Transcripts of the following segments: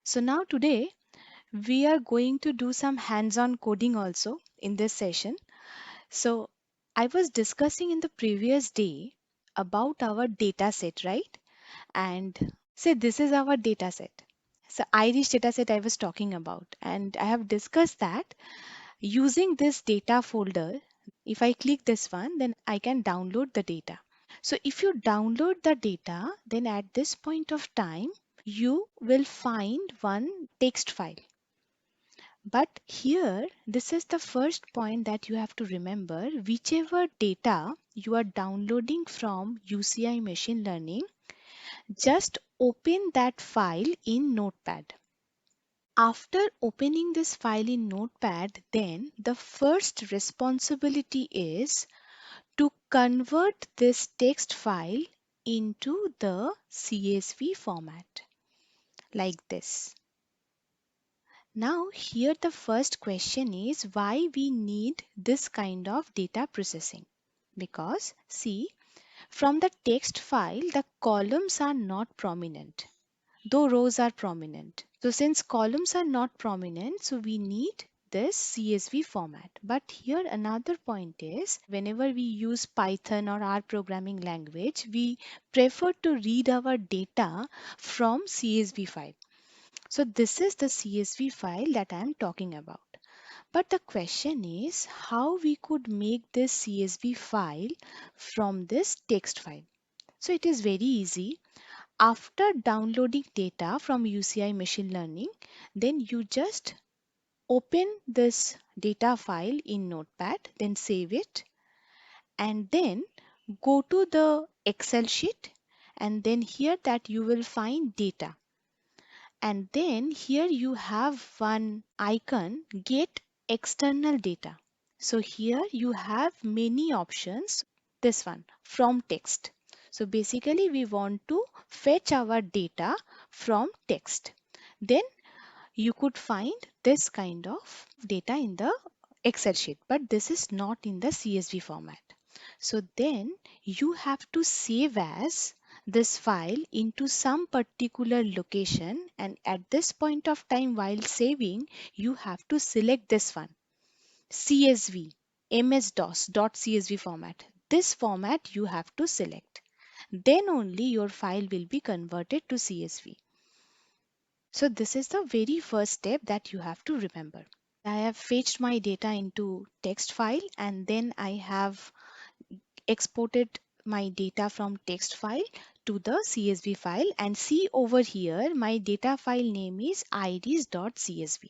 So now today we are going to do some hands-on coding also in this session. So I was discussing in the previous day about our data set, right? And say this is our data set. So Irish data set I was talking about, and I have discussed that using this data folder, if I click this one, then I can download the data. So if you download the data, then at this point of time, you will find one text file. But here, this is the first point that you have to remember. Whichever data you are downloading from UCI Machine Learning, just open that file in Notepad. After opening this file in Notepad, then the first responsibility is to convert this text file into the CSV format like this. Now here the first question is why we need this kind of data processing. Because see, from the text file the columns are not prominent, though rows are prominent. So since columns are not prominent, so we need this CSV format. But here another point is whenever we use Python or R programming language, we prefer to read our data from CSV file. So this is the CSV file that I am talking about. But the question is how we could make this CSV file from this text file. So it is very easy. After downloading data from UCI Machine Learning, then you just open this data file in Notepad, then save it, and then go to the Excel sheet, and then here that you will find data. And then here you have one icon, get external data. So here you have many options. This one, from text. So basically we want to fetch our data from text. Then you could find this kind of data in the Excel sheet, but this is not in the CSV format. So then you have to save as this file into some particular location, and at this point of time while saving you have to select this one, CSV, ms-dos.csv format. This format you have to select. Then only your file will be converted to CSV. So this is the very first step that you have to remember. I have fetched my data into text file, and then I have exported my data from text file to the CSV file, and see over here my data file name is iris.csv.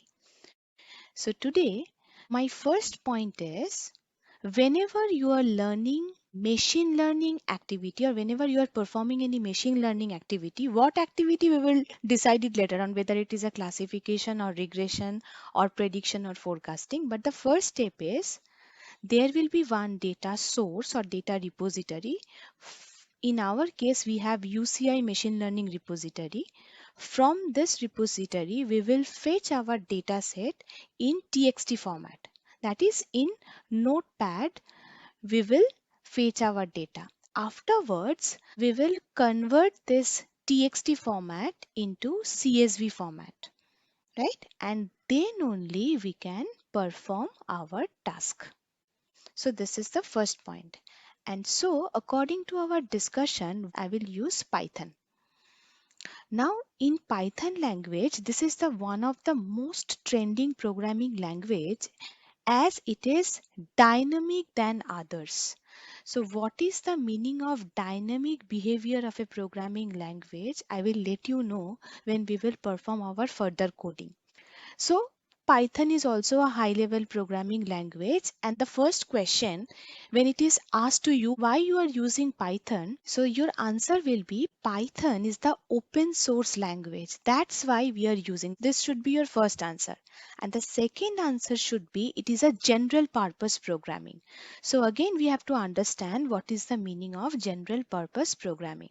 So today my first point is whenever you are learning machine learning activity or whenever you are performing any machine learning activity, what activity we will decide it later on, whether it is a classification or regression or prediction or forecasting. But the first step is there will be one data source or data repository. In our case, we have UCI machine learning repository. From this repository, we will fetch our data set in TXT format. That is, in Notepad, we will fetch our data. Afterwards, we will convert this TXT format into CSV format, right? And then only we can perform our task. So this is the first point. And so according to our discussion, I will use Python. Now in Python language, this is the one of the most trending programming language as it is dynamic than others. So what is the meaning of dynamic behavior of a programming language? I will let you know when we will perform our further coding. So Python is also a high level programming language, and the first question when it is asked to you why you are using Python, so your answer will be Python is the open source language. That's why we are using. This should be your first answer. And the second answer should be it is a general purpose programming. So again we have to understand what is the meaning of general purpose programming.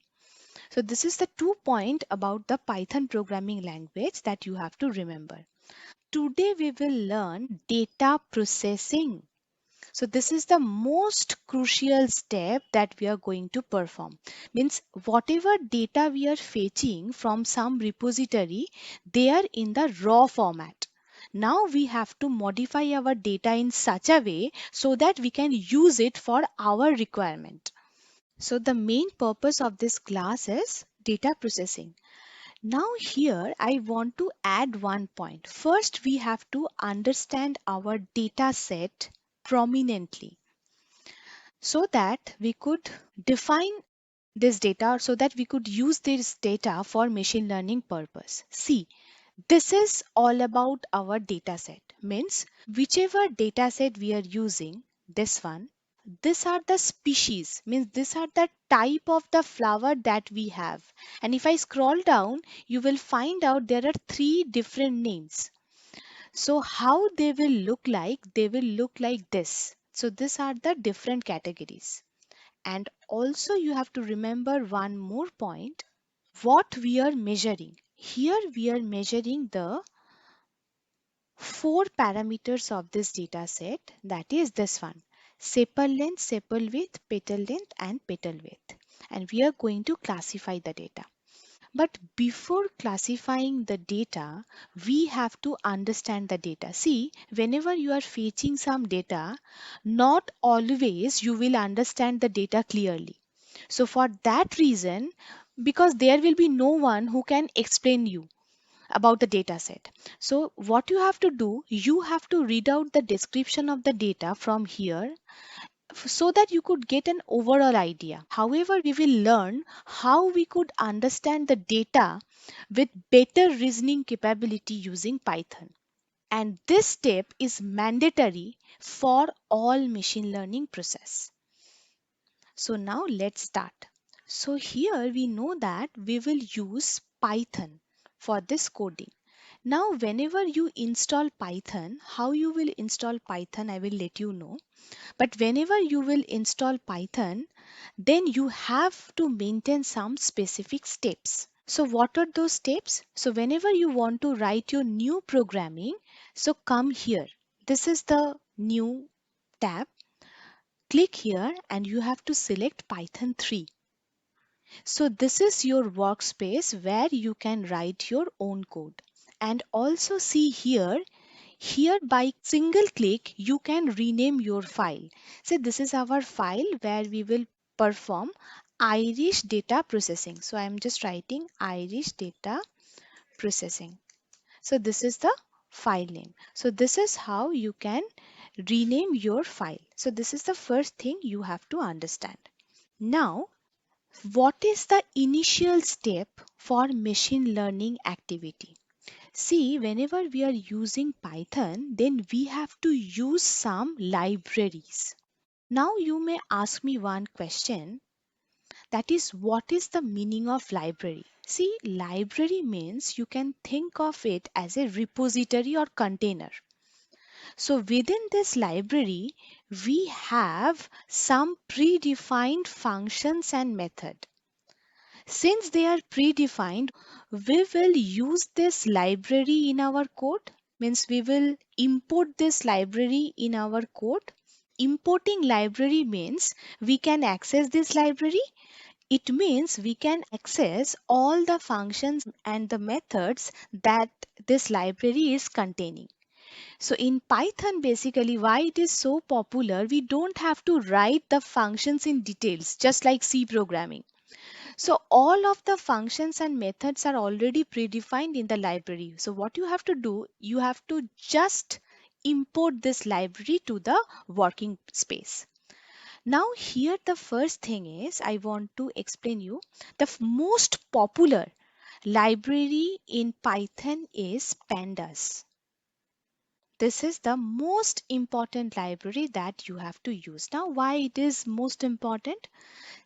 So this is the 2 point about the Python programming language that you have to remember. Today we will learn data processing. So this is the most crucial step that we are going to perform. Means whatever data we are fetching from some repository, they are in the raw format. Now we have to modify our data in such a way so that we can use it for our requirement. So the main purpose of this class is data processing. Now here I want to add one point. First we have to understand our data set prominently so that we could define this data, so that we could use this data for machine learning purpose. See, this is all about our data set. Means whichever data set we are using, this one, these are the species, means these are the type of the flower that we have. And if I scroll down, you will find out there are three different names. So how they will look like? They will look like this. So these are the different categories. And also you have to remember one more point, what we are measuring. Here we are measuring the four parameters of this data set, that is this one, sepal length, sepal width, petal length and petal width, and we are going to classify the data. But before classifying the data, we have to understand the data. See, whenever you are fetching some data, not always you will understand the data clearly. So for that reason, because there will be no one who can explain you about the data set. So what you have to do, you have to read out the description of the data from here so that you could get an overall idea. However, we will learn how we could understand the data with better reasoning capability using Python. And this step is mandatory for all machine learning process. So now let's start. So here we know that we will use Python for this coding. Now whenever you install Python, how you will install Python I will let you know. But whenever you will install Python, then you have to maintain some specific steps. So what are those steps? So whenever you want to write your new programming, so come here. This is the new tab. Click here and you have to select Python 3. So this is your workspace where you can write your own code. And also see here, here by single click, you can rename your file. So this is our file where we will perform Irish data processing. So I'm just writing Irish data processing. So this is the file name. So this is how you can rename your file. So this is the first thing you have to understand. Now, what is the initial step for machine learning activity? See, whenever we are using Python, then we have to use some libraries. Now you may ask me one question, that is, what is the meaning of library? See, library means you can think of it as a repository or container. So within this library, we have some predefined functions and method. Since they are predefined, we will use this library in our code. Means we will import this library in our code. Importing library means we can access this library. It means we can access all the functions and the methods that this library is containing. So in Python, basically why it is so popular, we don't have to write the functions in details, just like C programming. So all of the functions and methods are already predefined in the library. So what you have to do, you have to just import this library to the working space. Now here the first thing is I want to explain you the most popular library in Python is pandas. This is the most important library that you have to use. Now why it is most important?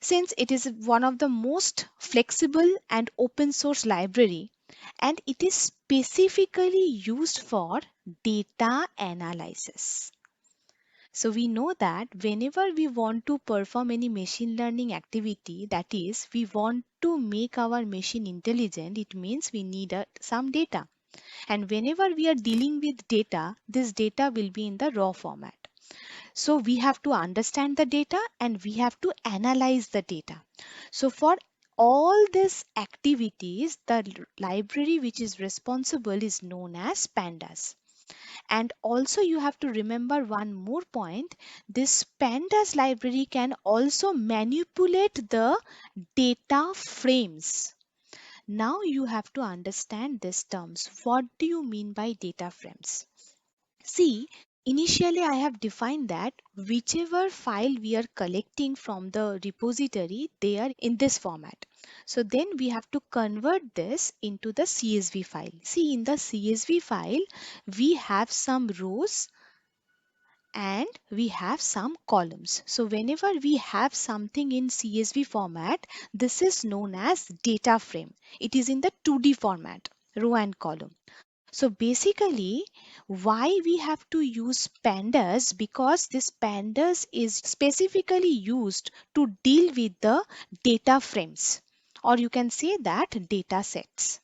Since it is one of the most flexible and open source library, and it is specifically used for data analysis. So we know that whenever we want to perform any machine learning activity, that is, we want to make our machine intelligent, it means we need some data. And whenever we are dealing with data, this data will be in the raw format. So we have to understand the data and we have to analyze the data. So for all these activities, the library which is responsible is known as pandas. And also you have to remember one more point. This pandas library can also manipulate the data frames. Now you have to understand these terms. What do you mean by data frames? See, initially I have defined that whichever file we are collecting from the repository, they are in this format. So then we have to convert this into the CSV file. See, in the CSV file, we have some rows and we have some columns. So whenever we have something in CSV format, this is known as data frame. It is in the 2D format, row and column. So basically, why we have to use pandas? Because this pandas is specifically used to deal with the data frames, or you can say that data sets.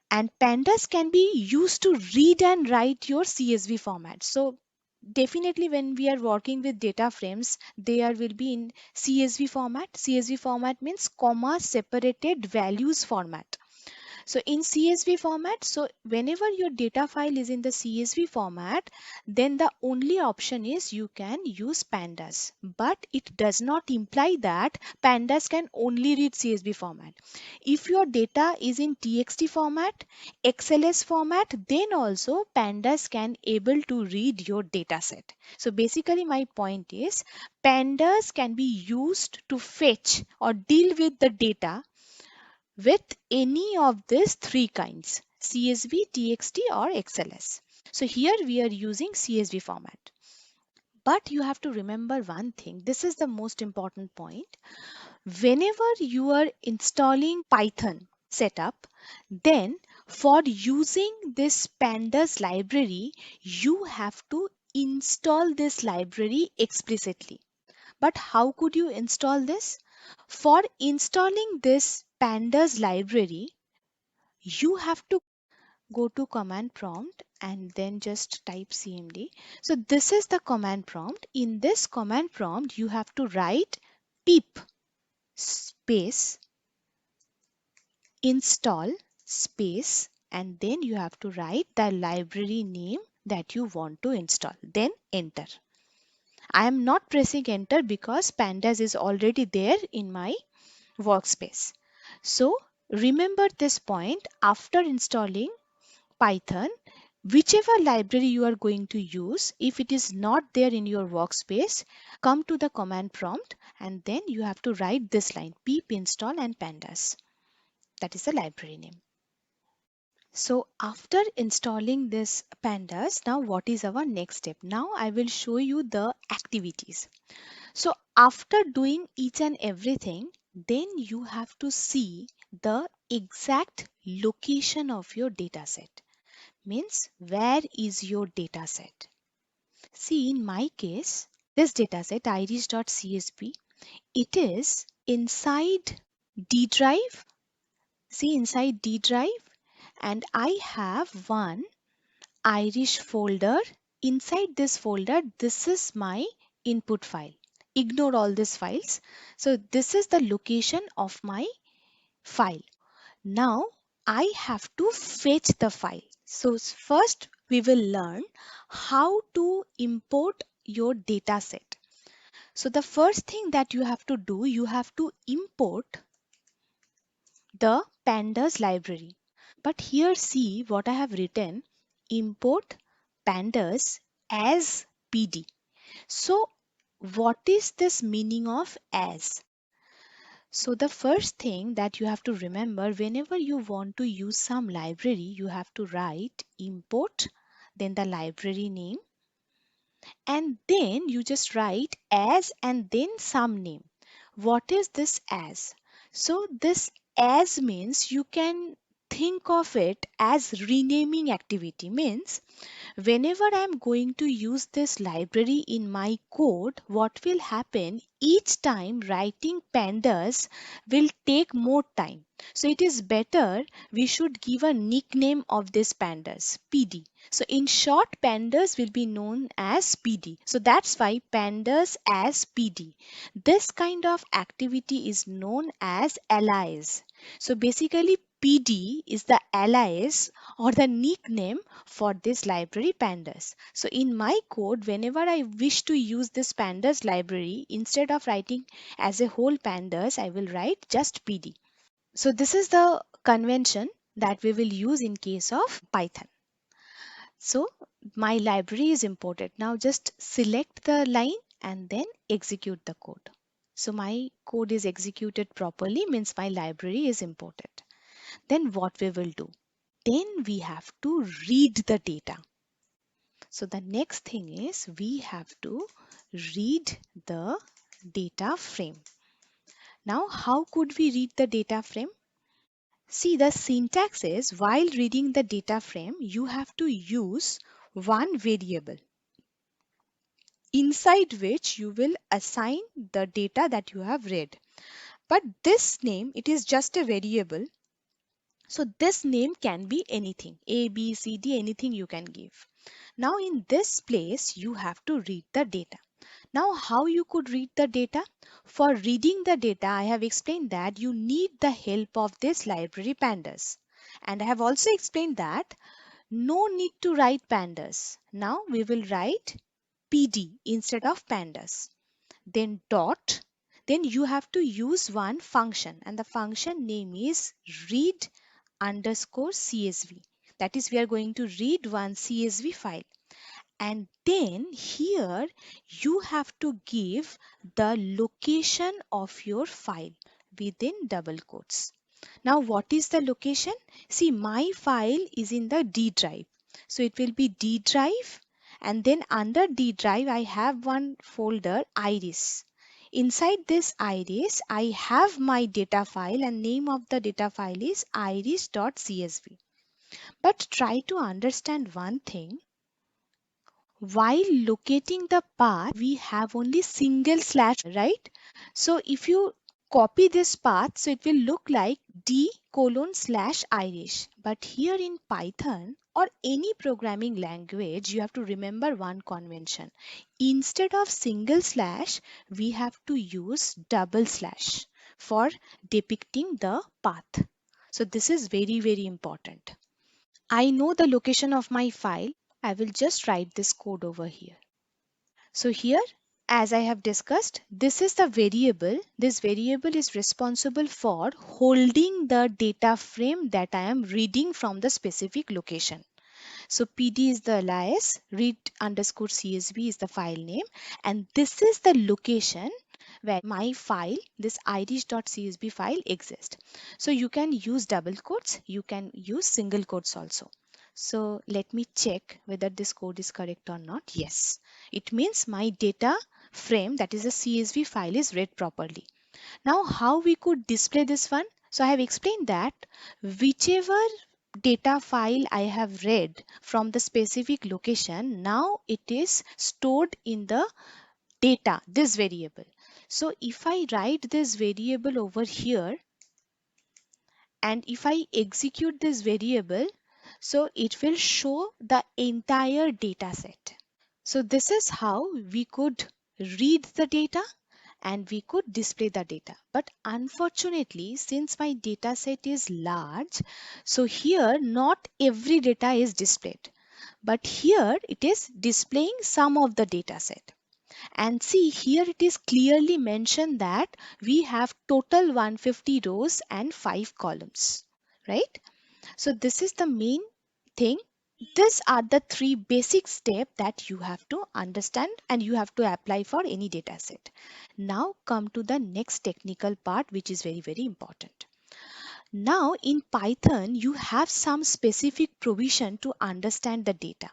And pandas can be used to read and write your CSV format. So definitely when we are working with data frames, there will be in CSV format. CSV format means comma separated values format. So in CSV format, so whenever your data file is in the CSV format, then the only option is you can use pandas. But it does not imply that pandas can only read CSV format. If your data is in TXT format, XLS format, then also pandas can able to read your data set. So basically my point is pandas can be used to fetch or deal with the data with any of these three kinds: CSV, TXT or XLS. So here we are using CSV format. But you have to remember one thing. This is the most important point. Whenever you are installing Python setup, then for using this pandas library, you have to install this library explicitly. But how could you install this? For installing this pandas library, you have to go to command prompt and then just type cmd. So this is the command prompt. In this command prompt, you have to write pip space install space and then you have to write the library name that you want to install. Then enter. I am not pressing enter because pandas is already there in my workspace. So remember this point. After installing Python, whichever library you are going to use, if it is not there in your workspace, come to the command prompt and then you have to write this line pip install and pandas. That is the library name. So after installing this pandas, now what is our next step? Now I will show you the activities. So after doing each and everything, then you have to see the exact location of your data set. Means where is your data set? See, in my case, this data set irish.csv, it is inside D drive. See, inside D drive, and I have one Irish folder. Inside this folder, this is my input file. Ignore all these files. So this is the location of my file. Now I have to fetch the file. So first we will learn how to import your data set. So the first thing that you have to do, you have to import the pandas library. But here see what I have written: import pandas as PD. So what is this meaning of as? So the first thing that you have to remember, whenever you want to use some library, you have to write import, then the library name, and then you just write as and then some name. What is this as? So this as means you can think of it as renaming activity. Means whenever I'm going to use this library in my code, what will happen each time writing pandas will take more time. So it is better we should give a nickname of this pandas, PD. So in short, pandas will be known as PD. So that's why pandas as PD. This kind of activity is known as alias. So basically PD is the alias or the nickname for this library pandas. So in my code, whenever I wish to use this pandas library, instead of writing as a whole pandas, I will write just PD. So this is the convention that we will use in case of Python. So my library is imported. Now just select the line and then execute the code. So my code is executed properly, means my library is imported. Then what we will do? Then we have to read the data. So the next thing is we have to read the data frame. Now, how could we read the data frame? See, the syntax is while reading the data frame, you have to use one variable inside which you will assign the data that you have read. But this name, it is just a variable. So this name can be anything, A, B, C, D, anything you can give. Now in this place, you have to read the data. Now how you could read the data? For reading the data, I have explained that you need the help of this library pandas. And I have also explained that no need to write pandas. Now we will write PD instead of pandas. Then dot. Then you have to use one function and the function name is read underscore CSV. That is, we are going to read one CSV file. And then here you have to give the location of your file within double quotes. Now what is the location? See, my file is in the D drive. So it will be D drive, and then under D drive I have one folder iris. Inside this iris I have my data file and name of the data file is iris.csv. But try to understand one thing. While locating the path, we have only single slash, right? So if you copy this path, so it will look like d colon slash irish. But here in Python or any programming language, you have to remember one convention. Instead of single slash, we have to use double slash for depicting the path. So this is very, very important. I know the location of my file. I will just write this code over here. So here, as I have discussed, this is the variable. This variable is responsible for holding the data frame that I am reading from the specific location. So PD is the alias, read underscore CSV is the file name, and this is the location where my file, this irish.csv file exists. So you can use double quotes, you can use single quotes also. So let me check whether this code is correct or not. Yes, it means my data frame, that is a CSV file, is read properly. Now how we could display this one? So I have explained that whichever data file I have read from the specific location, now it is stored in the data, this variable. So if I write this variable over here and if I execute this variable, so it will show the entire data set. So this is how we could read the data and we could display the data. But unfortunately, since my data set is large, so here not every data is displayed. But here it is displaying some of the data set. And see, here it is clearly mentioned that we have total 150 rows and 5 columns, right? So this is the main thing. These are the three basic steps that you have to understand and you have to apply for any data set. Now come to the next technical part, which is very, very important. Now in Python, you have some specific provision to understand the data.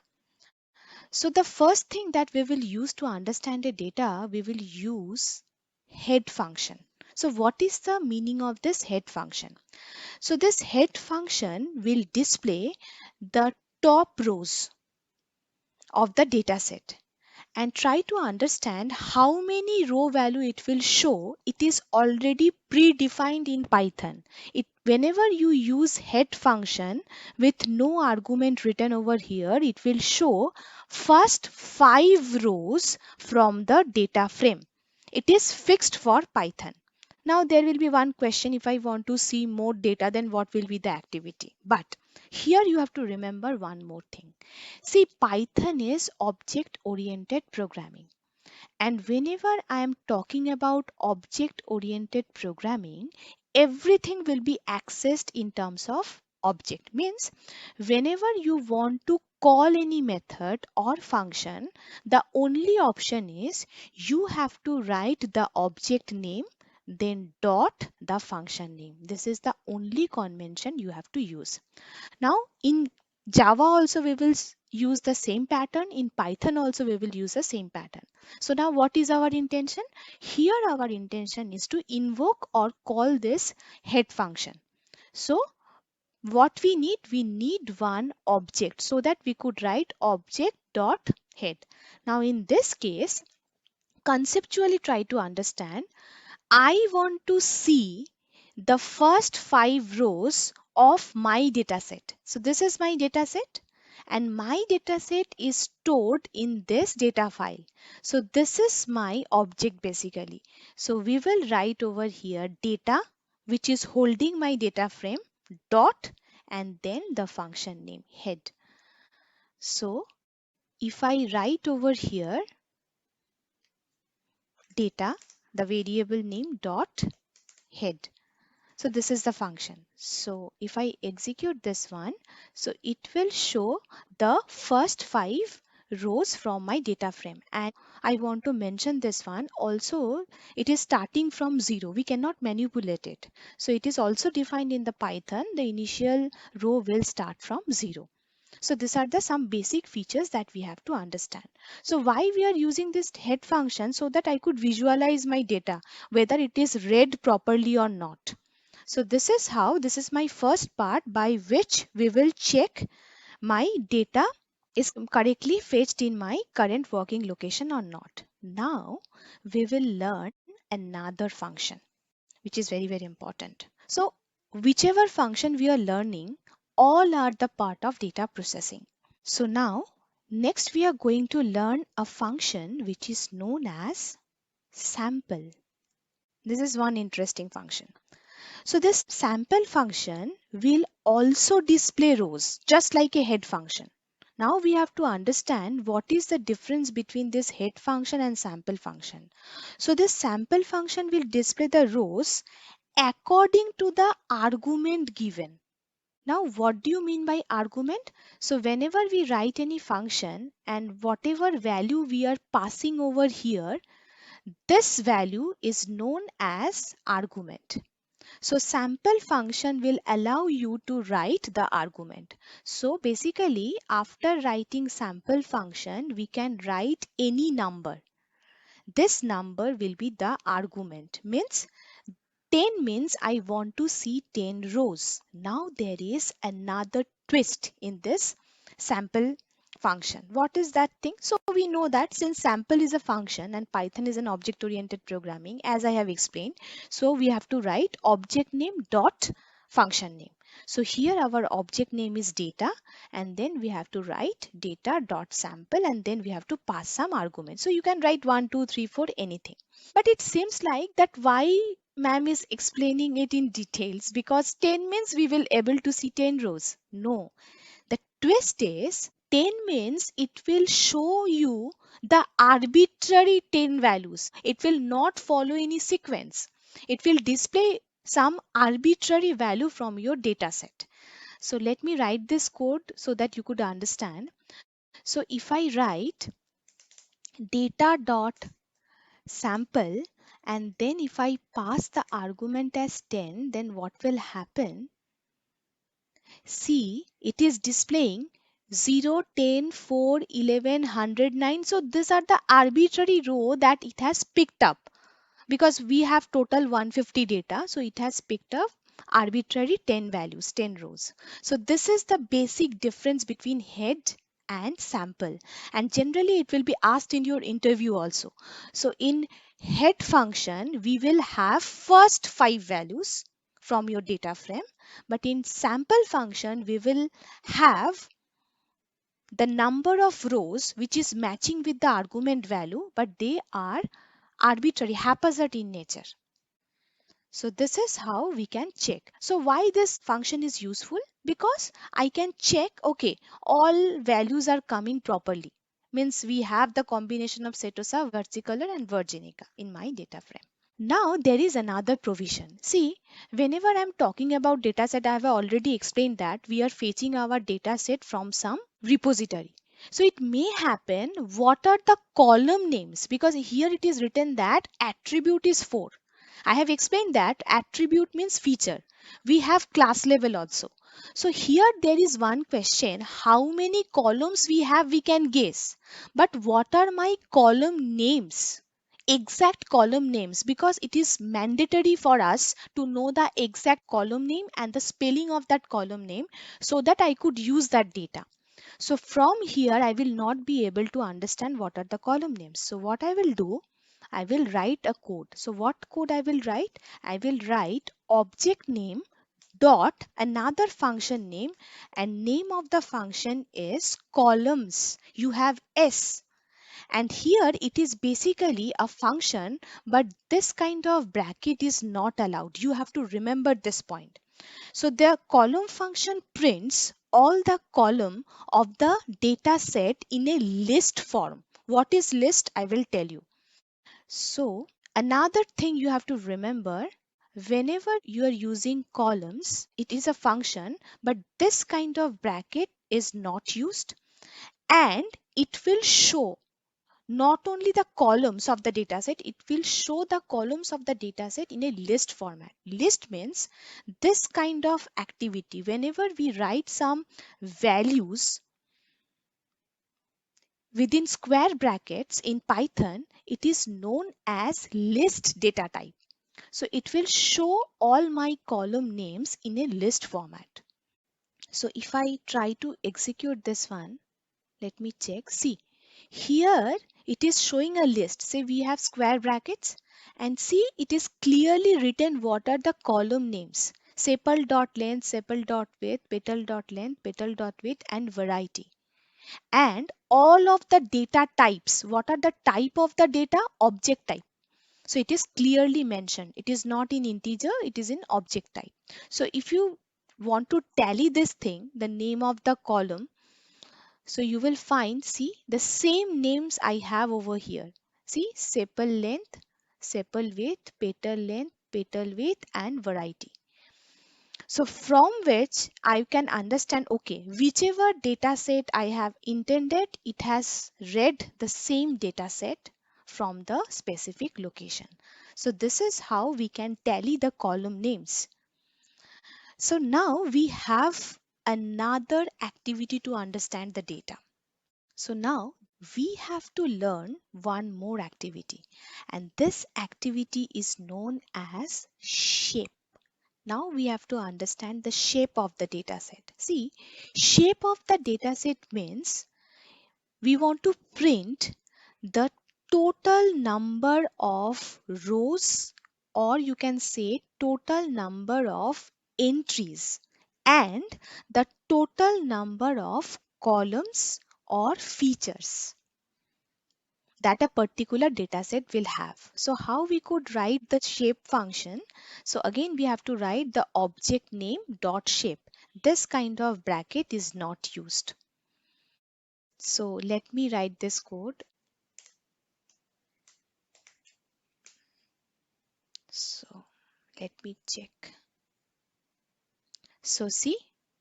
So the first thing that we will use to understand the data, we will use head function. So what is the meaning of this head function? So this head function will display the top rows of the data set and try to understand how many row value it will show. It is already predefined in Python. Whenever you use head function with no argument written over here, it will show first 5 rows from the data frame. It is fixed for Python. Now there will be one question: if I want to see more data, then what will be the activity? But here you have to remember one more thing. See, Python is object oriented programming. And whenever I am talking about object oriented programming, everything will be accessed in terms of object. Means whenever you want to call any method or function, the only option is you have to write the object name, then dot the function name. This is the only convention you have to use. Now in Java also we will use the same pattern. In Python also we will use the same pattern. So now what is our intention? Here our intention is to invoke or call this head function. So what we need one object so that we could write object dot head. Now in this case, conceptually try to understand. I want to see the first 5 rows of my dataset. So this is my dataset and my dataset is stored in this data file. So this is my object basically. So we will write over here data, which is holding my data frame, dot, and then the function name head. So if I write over here data, the variable name dot head. So this is the function. So if I execute this one, so it will show the first 5 rows from my data frame. And I want to mention this one also, it is starting from 0. We cannot manipulate it. So it is also defined in the Python. The initial row will start from 0. So these are the some basic features that we have to understand. So why we are using this head function? So that I could visualize my data, whether it is read properly or not. So this is how, this is my first part by which we will check my data is correctly fetched in my current working location or not. Now we will learn another function which is very important. So whichever function we are learning, all are the part of data processing. So now next we are going to learn a function which is known as sample. This is one interesting function. So this sample function will also display rows just like a head function. Now we have to understand what is the difference between this head function and sample function. So this sample function will display the rows according to the argument given. Now what do you mean by argument? So whenever we write any function and whatever value we are passing over here, this value is known as argument. So sample function will allow you to write the argument. So basically after writing sample function, we can write any number. This number will be the argument. Means 10 means I want to see 10 rows. Now there is another twist in this sample function. What is that thing? So we know that since sample is a function and Python is an object oriented programming, as I have explained, so we have to write object name dot function name. So here our object name is data and then we have to write data dot sample and then we have to pass some argument. So you can write 1, 2, 3, 4, anything. But it seems like that why ma'am is explaining it in details, because 10 means we will able to see 10 rows. No, the twist is 10 means it will show you the arbitrary 10 values. It will not follow any sequence. It will display some arbitrary value from your data set. So let me write this code so that you could understand. So if I write data dot sample and then if I pass the argument as 10, then what will happen? See, it is displaying 0, 10, 4, 11, 109. So these are the arbitrary row that it has picked up. because we have total 150 data, so it has picked up arbitrary 10 values, 10 rows. So this is the basic difference between head and sample, and generally it will be asked in your interview also. So in head function we will have first 5 values from your data frame, but in sample function we will have the number of rows which is matching with the argument value, but they are arbitrary, haphazard in nature. So this is how we can check. So why this function is useful? Because I can check, okay, all values are coming properly. Means we have the combination of Setosa, versicolor and virginica in my data frame. Now there is another provision. See, whenever I'm talking about dataset, I have already explained that we are fetching our dataset from some repository. So it may happen what are the column names, because here it is written that attribute is 4. I have explained that attribute means feature. We have class level also. So here there is one question, how many columns we have we can guess. But what are my column names? Exact column names, because it is mandatory for us to know the exact column name and the spelling of that column name so that I could use that data. So from here I will not be able to understand what are the column names. So what I will do, I will write a code. So what code I will write? I will write object name dot another function name, and name of the function is columns. You have S, and here it is basically a function, but this kind of bracket is not allowed. You have to remember this point. So the column function prints all the column of the data set in a list form. What is list? I will tell you. So another thing you have to remember, whenever you are using columns, it is a function, but this kind of bracket is not used, and it will show not only the columns of the dataset, it will show the columns of the dataset in a list format. List means this kind of activity. Whenever we write some values within square brackets in Python, it is known as list data type. So it will show all my column names in a list format. So if I try to execute this one, let me check. See, here it is showing a list. Say we have square brackets, and see it is clearly written what are the column names. Sepal.length, sepal.width, petal.length, petal.width and variety. And all of the data types. What are the type of the data? Object type. So it is clearly mentioned. It is not in integer, it is in object type. So if you want to tally this thing, the name of the column, so you will find, see, the same names I have over here. See, sepal length, sepal width, petal length, petal width and variety. So from which I can understand, okay, whichever data set I have intended, it has read the same data set from the specific location. So this is how we can tally the column names. So now we have another activity to understand the data. So now we have to learn one more activity, and this activity is known as shape. Now we have to understand the shape of the dataset. See, shape of the dataset means we want to print the total number of rows, or you can say total number of entries, and the total number of columns or features that a particular dataset will have. So how we could write the shape function? So again we have to write the object name dot shape. This kind of bracket is not used. So let me write this code. So let me check. So see,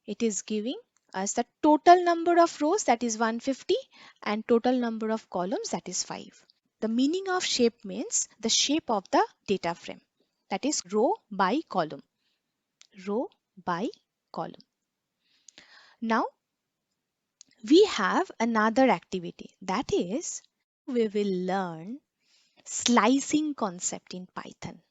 it is giving us the total number of rows, that is 150, and total number of columns, that is 5. The meaning of shape means the shape of the data frame, that is row by column. Row by column. Now we have another activity, that is we will learn slicing concept in Python.